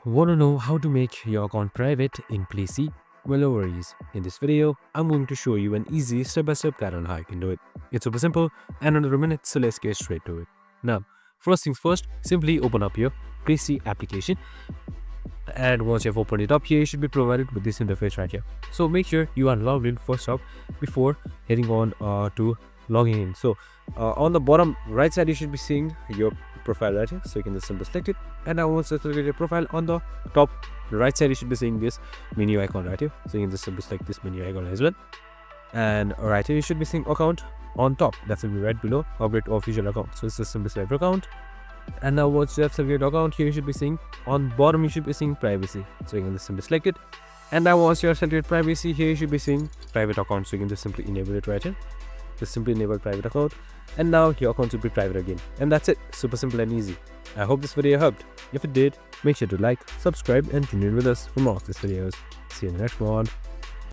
Want to know how to make your account private in Playsee? Well, no worries. In this video, I'm going to show you an easy step-by-step guide on how you can do it. It's super simple and under a minute, so let's get straight to it. Now, first things first, simply open up your Playsee application. And once you've opened it up here, you should be provided with this interface right here. So make sure you are logged in first up before heading on to logging in. So on the bottom right side, you should be seeing your profile right here. So you can just simply select it. And now once you select your profile, on the top right side, you should be seeing this menu icon right here. So you can just simply select this menu icon as well. And right here, you should be seeing account on top. That's will be right below upgrade official account. So it's just simply select account. And now once you have selected account, here you should be seeing on bottom you should be seeing privacy. So you can just simply select it. And now once you have selected privacy, here you should be seeing private account. So you can just simply enable it right here. Just simply enable private account. And now your account should be private again. And that's it. Super simple and easy. I hope this video helped. If it did, make sure to like, subscribe and tune in with us for more of these videos. See you in the next one.